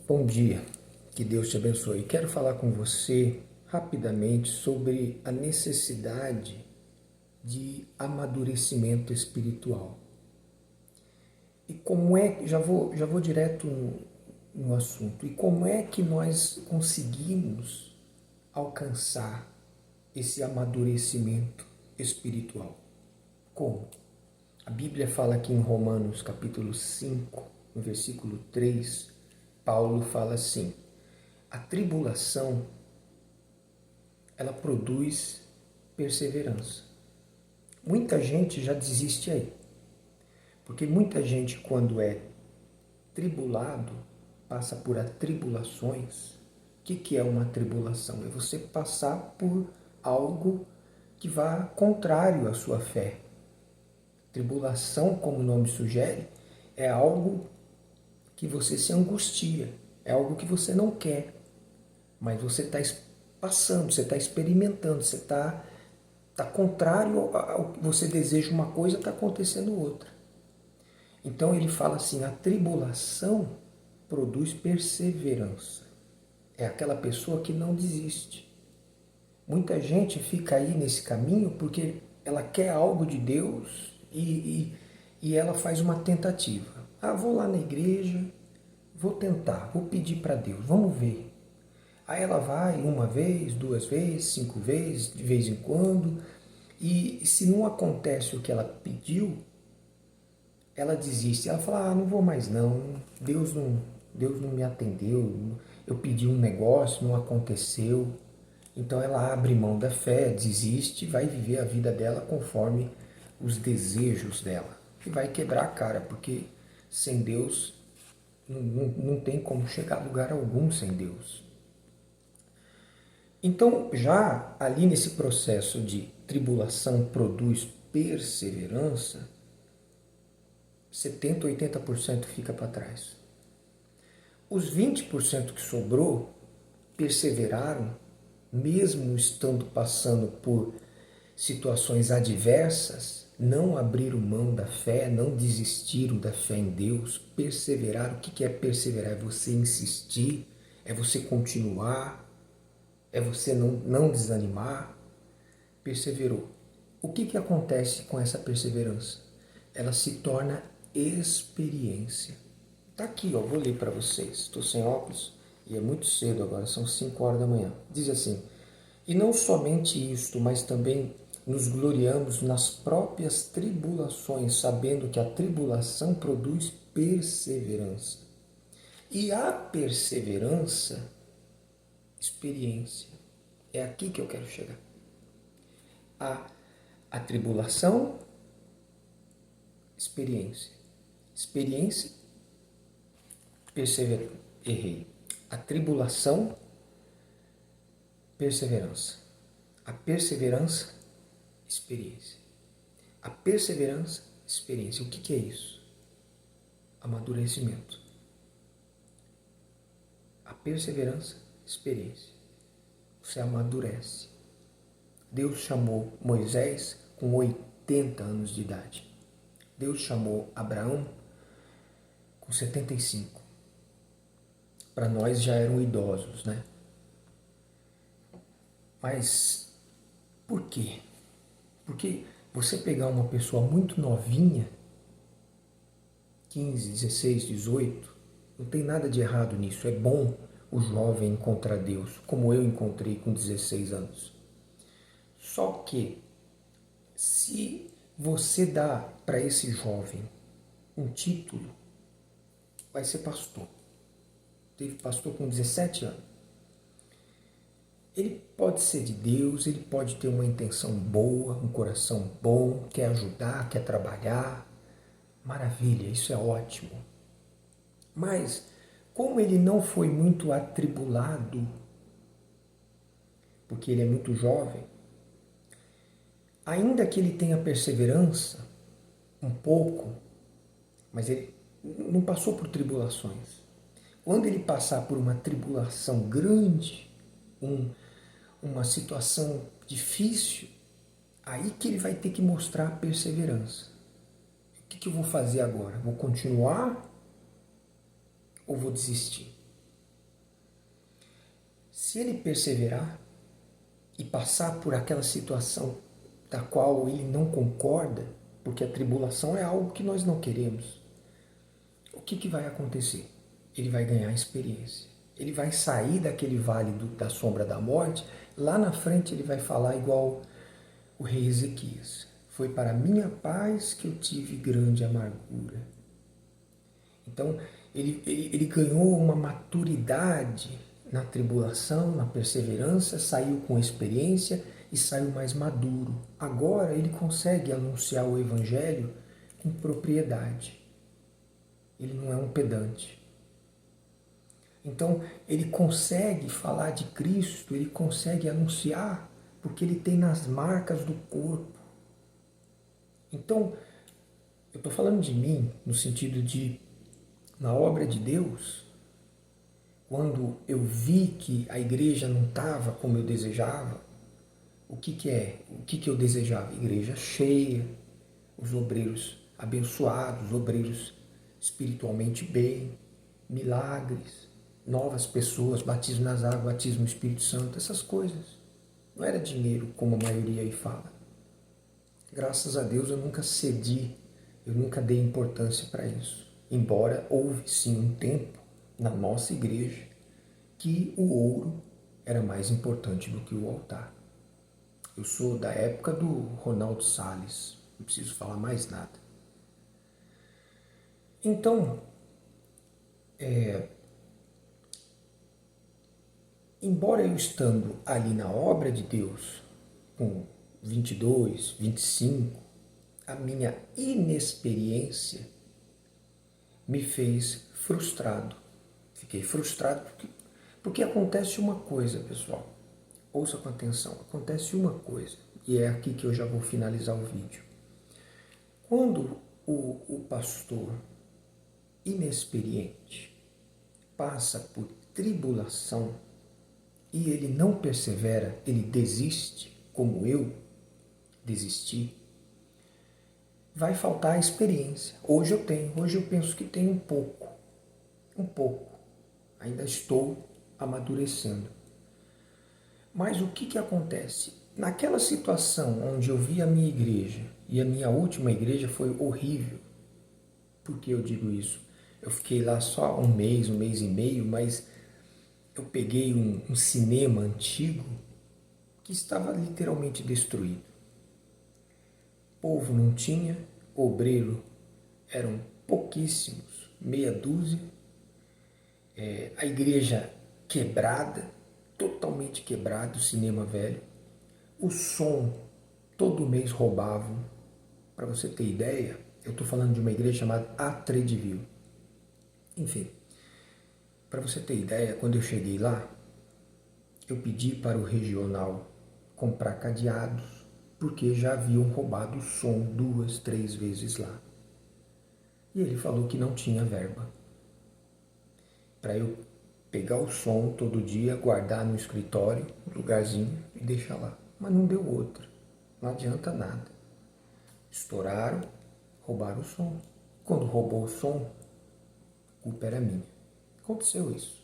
Bom dia, que Deus te abençoe. Quero falar com você rapidamente sobre a necessidade de amadurecimento espiritual. E como é, já vou direto no assunto, e como é que nós conseguimos alcançar esse amadurecimento espiritual? Como? A Bíblia fala aqui em Romanos capítulo 5, no versículo 3, Paulo fala assim: a tribulação, ela produz perseverança. Muita gente já desiste aí, porque muita gente, quando é tribulado, passa por atribulações. O que é uma tribulação? É você passar por algo que vá contrário à sua fé. Tribulação, como o nome sugere, é algo que você se angustia, é algo que você não quer, mas você está passando, você está experimentando, você está contrário ao que você deseja uma coisa, está acontecendo outra. Então ele fala assim, a tribulação produz perseverança. É aquela pessoa que não desiste. Muita gente fica aí nesse caminho porque ela quer algo de Deus e ela faz uma tentativa. Ah, vou lá na igreja, vou tentar, vou pedir para Deus, vamos ver. Aí ela vai uma vez, duas vezes, 5 vezes, de vez em quando, e se não acontece o que ela pediu, ela desiste. Ela fala, não vou mais não, Deus não me atendeu, eu pedi um negócio, não aconteceu. Então ela abre mão da fé, desiste, vai viver a vida dela conforme os desejos dela. E vai quebrar a cara, porque sem Deus não tem como chegar a lugar algum sem Deus. Então, já ali nesse processo de tribulação produz perseverança, 70, 80% fica para trás. Os 20% que sobrou perseveraram, mesmo estando passando por situações adversas, não abriram mão da fé, não desistiram da fé em Deus, perseveraram. O que é perseverar? É você insistir, é você continuar, é você não desanimar. Perseverou. O que acontece com essa perseverança? Ela se torna experiência. Está aqui, ó, vou ler para vocês. Estou sem óculos e é muito cedo agora, são 5 horas da manhã. Diz assim, e não somente isto, mas também nos gloriamos nas próprias tribulações, sabendo que a tribulação produz perseverança. E a perseverança, experiência. É aqui que eu quero chegar. A tribulação, experiência. Experiência, perseverança. Errei. A tribulação, perseverança. A perseverança, experiência. A perseverança, experiência. O que é isso? Amadurecimento. A perseverança, experiência. Você amadurece. Deus chamou Moisés com 80 anos de idade. Deus chamou Abraão com 75. Para nós já eram idosos, né? Mas por quê? Porque você pegar uma pessoa muito novinha, 15, 16, 18, não tem nada de errado nisso. É bom o jovem encontrar Deus, como eu encontrei com 16 anos. Só que, se você dá para esse jovem um título, vai ser pastor. Teve pastor com 17 anos. Ele pode ser de Deus, ele pode ter uma intenção boa, um coração bom, quer ajudar, quer trabalhar. Maravilha, isso é ótimo. Mas, como ele não foi muito atribulado, porque ele é muito jovem, ainda que ele tenha perseverança, um pouco, mas ele não passou por tribulações. Quando ele passar por uma tribulação grande, uma situação difícil, aí que ele vai ter que mostrar a perseverança. O que eu vou fazer agora? Vou continuar ou vou desistir? Se ele perseverar e passar por aquela situação da qual ele não concorda, porque a tribulação é algo que nós não queremos, o que vai acontecer? Ele vai ganhar experiência. Ele vai sair daquele vale da sombra da morte, lá na frente ele vai falar igual o rei Ezequias. Foi para minha paz que eu tive grande amargura. Então, ele ganhou uma maturidade na tribulação, na perseverança, saiu com experiência e saiu mais maduro. Agora ele consegue anunciar o Evangelho com propriedade. Ele não é um pedante. Então, ele consegue falar de Cristo, ele consegue anunciar, porque ele tem nas marcas do corpo. Então, eu estou falando de mim no sentido de, na obra de Deus, quando eu vi que a igreja não estava como eu desejava, o que eu desejava? Igreja cheia, os obreiros abençoados, obreiros espiritualmente bem, milagres, novas pessoas, batismo nas águas, batismo no Espírito Santo, essas coisas. Não era dinheiro, como a maioria aí fala. Graças a Deus eu nunca cedi, eu nunca dei importância para isso. Embora houve sim um tempo na nossa igreja que o ouro era mais importante do que o altar. Eu sou da época do Ronaldo Salles, não preciso falar mais nada. Então, embora eu estando ali na obra de Deus, com 22, 25, a minha inexperiência me fez frustrado. Fiquei frustrado porque acontece uma coisa, pessoal. Ouça com atenção. Acontece uma coisa, e é aqui que eu já vou finalizar o vídeo. Quando o pastor inexperiente passa por tribulação e ele não persevera, ele desiste, como eu desisti, vai faltar a experiência. Hoje eu penso que tenho um pouco. Ainda estou amadurecendo. Mas o que acontece? Naquela situação onde eu vi a minha igreja, e a minha última igreja foi horrível. Por que eu digo isso? Eu fiquei lá só um mês e meio, mas eu peguei um cinema antigo que estava literalmente destruído. Povo não tinha, obreiro eram pouquíssimos, meia dúzia. A igreja quebrada, totalmente quebrado, o cinema velho. O som, todo mês roubavam. Para você ter ideia, eu estou falando de uma igreja chamada Atrediville. Enfim, para você ter ideia, quando eu cheguei lá, eu pedi para o regional comprar cadeados, porque já haviam roubado o som 2, 3 vezes lá. E ele falou que não tinha verba para eu pegar o som todo dia, guardar no escritório, no lugarzinho e deixar lá. Mas não deu outra, não adianta nada. Estouraram, roubaram o som. Quando roubou o som, a culpa era minha. Aconteceu isso.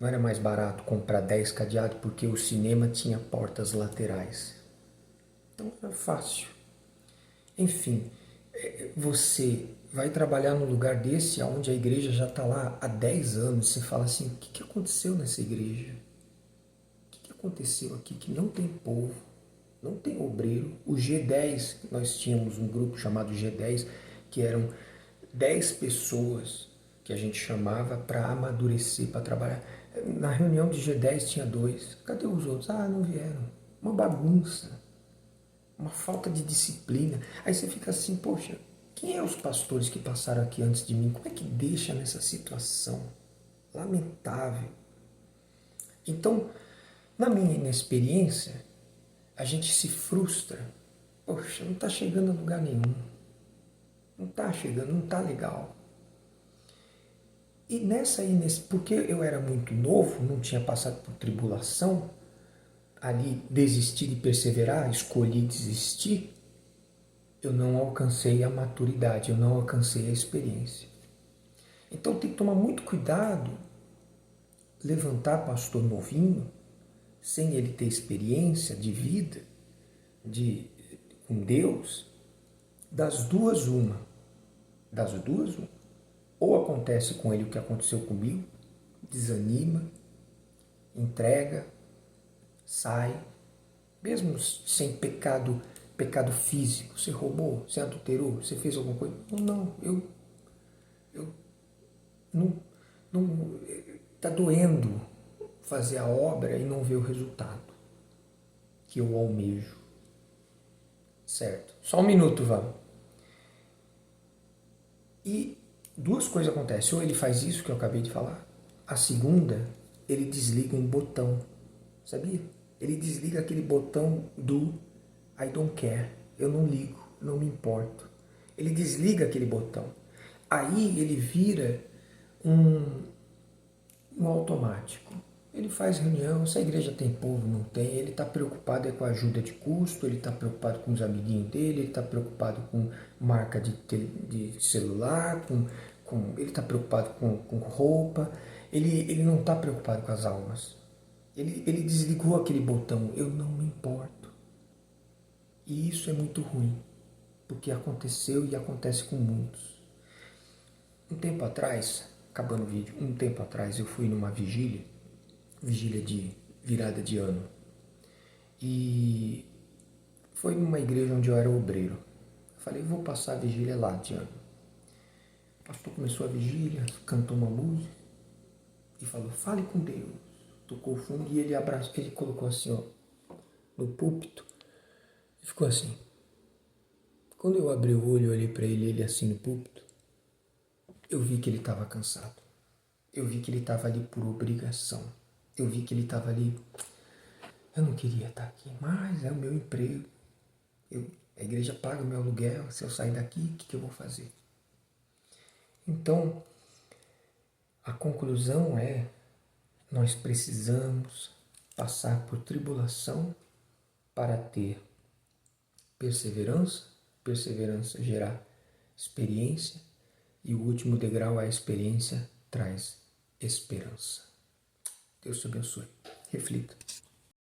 Não era mais barato comprar 10 cadeados porque o cinema tinha portas laterais. Então era fácil. Enfim, você vai trabalhar num lugar desse onde a igreja já está lá há 10 anos. Você fala assim, o que aconteceu nessa igreja? O que aconteceu aqui que não tem povo, não tem obreiro? O G10, nós tínhamos um grupo chamado G10, que eram 10 pessoas que a gente chamava para amadurecer, para trabalhar. Na reunião de G10 tinha 2. Cadê os outros? Ah, não vieram. Uma bagunça. Uma falta de disciplina. Aí você fica assim, poxa, quem é os pastores que passaram aqui antes de mim? Como é que deixa nessa situação? Lamentável. Então, na minha inexperiência, a gente se frustra. Poxa, não está chegando a lugar nenhum. Não está chegando, não está legal. E porque eu era muito novo, não tinha passado por tribulação, ali desistir de perseverar, escolhi desistir, eu não alcancei a maturidade, eu não alcancei a experiência. Então tem que tomar muito cuidado levantar pastor novinho, sem ele ter experiência de vida com Deus, das duas uma. Ou acontece com ele o que aconteceu comigo, desanima, entrega, sai, mesmo sem pecado físico. Você roubou, você adulterou, você fez alguma coisa. Não, eu não está doendo fazer a obra e não ver o resultado que eu almejo. Certo? Só um minuto, Val. E duas coisas acontecem. Ou ele faz isso que eu acabei de falar. A segunda, ele desliga um botão. Sabia? Ele desliga aquele botão do I don't care. Eu não ligo, não me importo. Ele desliga aquele botão. Aí ele vira um automático. Ele faz reunião, se a igreja tem povo, não tem, ele está preocupado com a ajuda de custo, ele está preocupado com os amiguinhos dele, ele está preocupado com marca de celular, ele está preocupado com roupa, ele não está preocupado com as almas. Ele desligou aquele botão, eu não me importo. E isso é muito ruim, porque aconteceu e acontece com muitos. Um tempo atrás, acabando o vídeo, eu fui numa vigília de virada de ano. E foi numa igreja onde eu era obreiro. Eu falei, vou passar a vigília lá de ano. O pastor começou a vigília, cantou uma música e falou, fale com Deus. Tocou o fundo e ele colocou assim, ó, no púlpito e ficou assim. Quando eu abri o olho, eu olhei para ele assim no púlpito, eu vi que ele estava cansado. Eu vi que ele estava ali por obrigação. Eu vi que ele estava ali, eu não queria estar aqui, mas é o meu emprego. A igreja paga o meu aluguel, se eu sair daqui, o que eu vou fazer? Então, a conclusão é, nós precisamos passar por tribulação para ter perseverança, perseverança gerar experiência, e o último degrau, a experiência, traz esperança. Deus te abençoe. Reflita.